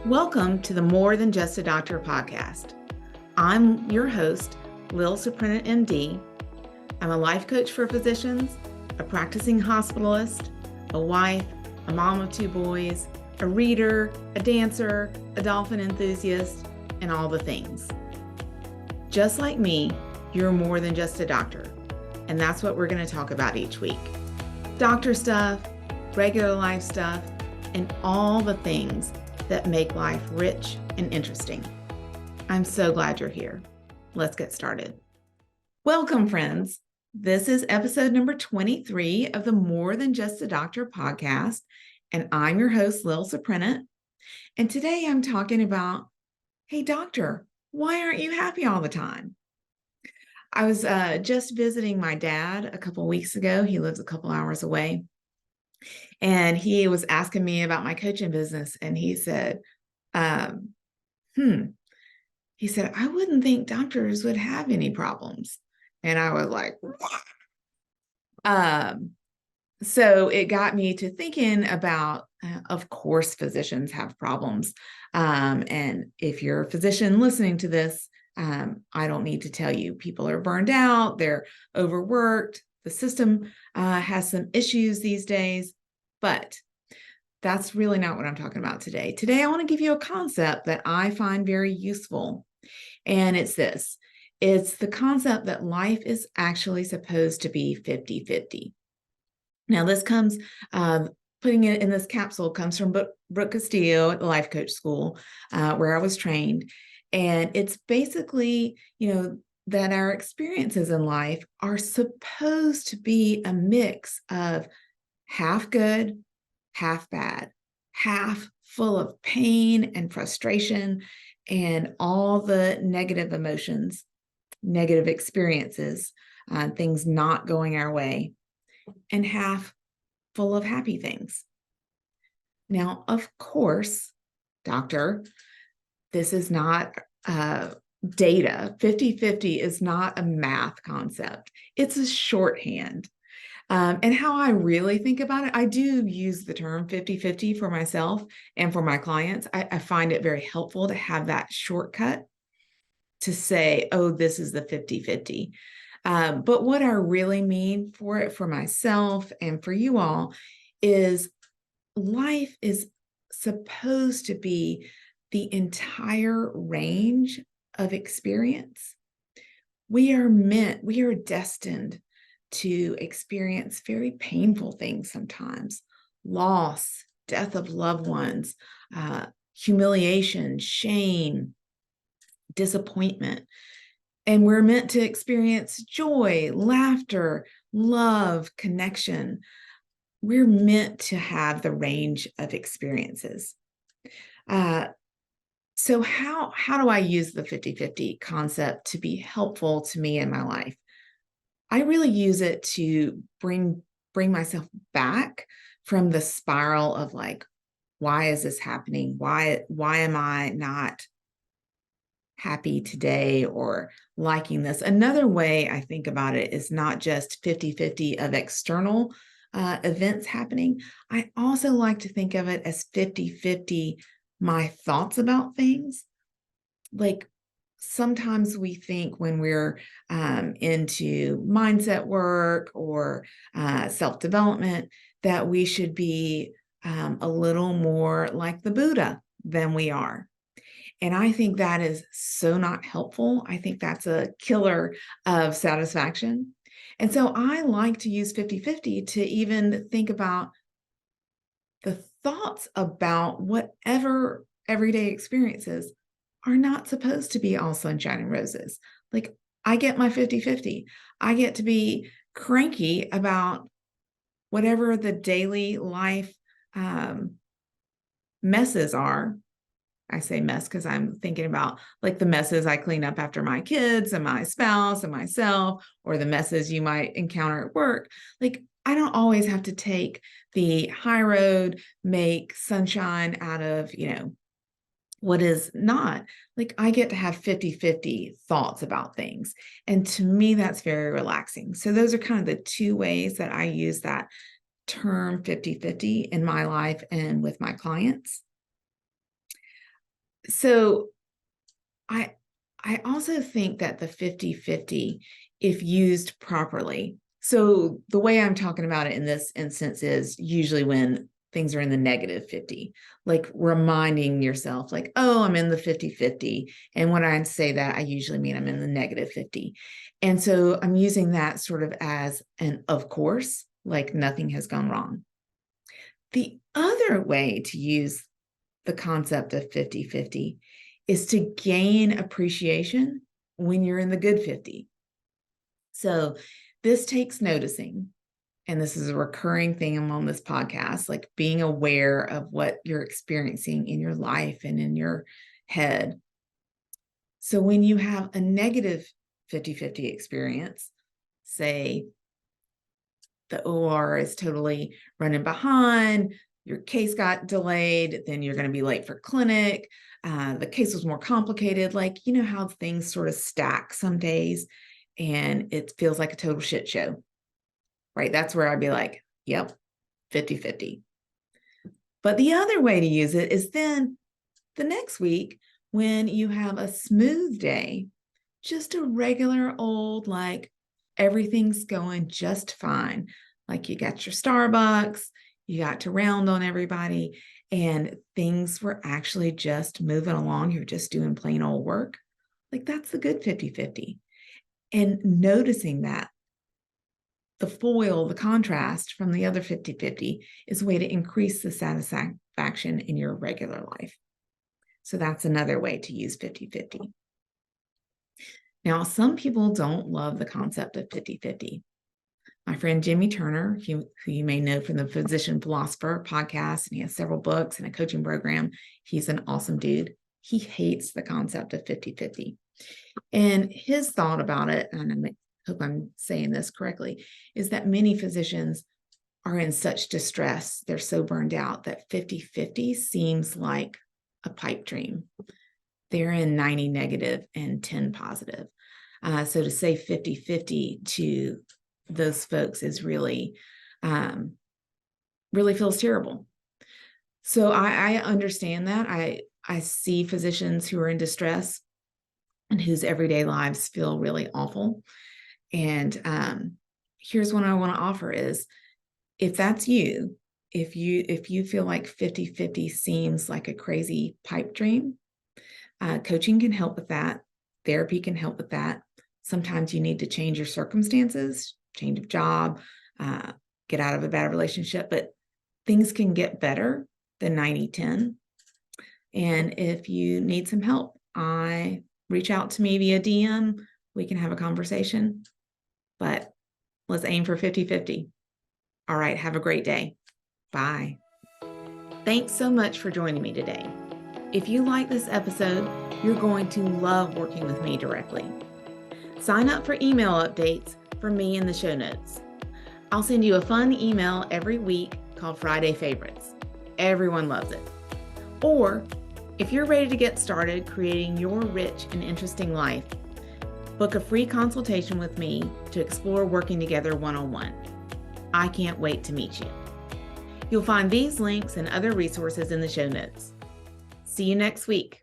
Welcome to the More Than Just a Doctor podcast. I'm your host, Lil Suprenant, MD. I'm a life coach for physicians, a practicing hospitalist, a wife, a mom of 2 boys, a reader, a dancer, a dolphin enthusiast, and all the things. Just like me, you're more than just a doctor, and that's what we're going to talk about each week. Doctor stuff, regular life stuff, and all the things that make life rich and interesting. I'm so glad you're here. Let's get started. Welcome, friends. This is episode number 23 of the More Than Just a Doctor podcast, and I'm your host, Lil Suprenant. And today I'm talking about, hey, doctor, why aren't you happy all the time? I was just visiting my dad a couple of weeks ago. He lives a couple hours away. And he was asking me about my coaching business. And he said, he said, I wouldn't think doctors would have any problems. And I was like, so it got me to thinking about, of course, physicians have problems. And if you're a physician listening to this, I don't need to tell you, people are burned out, they're overworked, the system has some issues these days. But that's really not what I'm talking about today. Today, I want to give you a concept that I find very useful. And it's this. It's the concept that life is actually supposed to be 50-50. Now, this comes, putting it in this capsule comes from Brooke Castillo at the Life Coach School, where I was trained. And it's basically, that our experiences in life are supposed to be a mix of half good, half bad, half full of pain and frustration and all the negative emotions, negative experiences, things not going our way, and half full of happy things. Now, of course, doctor, this is not data. 50-50 is not a math concept. It's a shorthand. And how I really think about it, I do use the term 50-50 for myself and for my clients. I find it very helpful to have that shortcut to say, oh, this is the 50-50. But what I really mean for it for myself and for you all is life is supposed to be the entire range of experience. We are destined to experience very painful things sometimes, loss, death of loved ones, humiliation, shame, disappointment. And we're meant to experience joy, laughter, love, connection. We're meant to have the range of experiences. So how do I use the 50-50 concept to be helpful to me in my life? I really use it to bring myself back from the spiral of like, why is this happening? Why am I not happy today or liking this? Another way I think about it is not just 50-50 of external events happening. I also like to think of it as 50-50 my thoughts about things. Like, sometimes we think when we're into mindset work or self-development that we should be a little more like the Buddha than we are. And I think that is so not helpful. I think that's a killer of satisfaction. And so I like to use 50-50 to even think about the thoughts about whatever everyday experiences are not supposed to be all sunshine and roses. Like, I get my 50-50. I get to be cranky about whatever the daily life messes are. I say mess because I'm thinking about like the messes I clean up after my kids and my spouse and myself, or the messes you might encounter at work. Like, I don't always have to take the high road, make sunshine out of, what is not. Like, I get to have 50-50 thoughts about things. And to me, that's very relaxing. So those are kind of the two ways that I use that term 50-50 in my life and with my clients. So I also think that the 50-50, if used properly. So the way I'm talking about it in this instance is usually when things are in the negative 50, like reminding yourself, like, oh, I'm in the 50-50. And when I say that, I usually mean I'm in the negative 50. And so I'm using that sort of as an of course, like nothing has gone wrong. The other way to use the concept of 50-50 is to gain appreciation when you're in the good 50. So this takes noticing. And this is a recurring theme on this podcast, like being aware of what you're experiencing in your life and in your head. So when you have a negative 50-50 experience, say the OR is totally running behind, your case got delayed, then you're going to be late for clinic. The case was more complicated. Like, you know how things sort of stack some days and it feels like a total shit show, right? That's where I'd be like, yep, 50-50. But the other way to use it is then the next week when you have a smooth day, just a regular old, like everything's going just fine. Like you got your Starbucks, you got to round on everybody, and things were actually just moving along. You're just doing plain old work. Like that's the good 50-50. And noticing that the foil, the contrast from the other 50-50 is a way to increase the satisfaction in your regular life. So that's another way to use 50-50. Now, some people don't love the concept of 50-50. My friend Jimmy Turner, who you may know from the Physician Philosopher podcast, and he has several books and a coaching program. He's an awesome dude. He hates the concept of 50-50. And his thought about it, and I hope I'm saying this correctly, is that many physicians are in such distress, they're so burned out that 50-50 seems like a pipe dream. They're in 90 negative and 10 positive. So to say 50-50 to those folks is really, really feels terrible. So I understand that. I see physicians who are in distress and whose everyday lives feel really awful. And here's what I want to offer is, if that's you, if you feel like 50-50 seems like a crazy pipe dream, coaching can help with that. Therapy can help with that. Sometimes you need to change your circumstances, change of job, get out of a bad relationship, but things can get better than 90-10. And if you need some help, reach out to me via DM. We can have a conversation, but let's aim for 50-50. All right, have a great day. Bye. Thanks so much for joining me today. If you like this episode, you're going to love working with me directly. Sign up for email updates from me in the show notes. I'll send you a fun email every week called Friday Favorites. Everyone loves it. Or if you're ready to get started creating your rich and interesting life, book a free consultation with me to explore working together one-on-one. I can't wait to meet you. You'll find these links and other resources in the show notes. See you next week.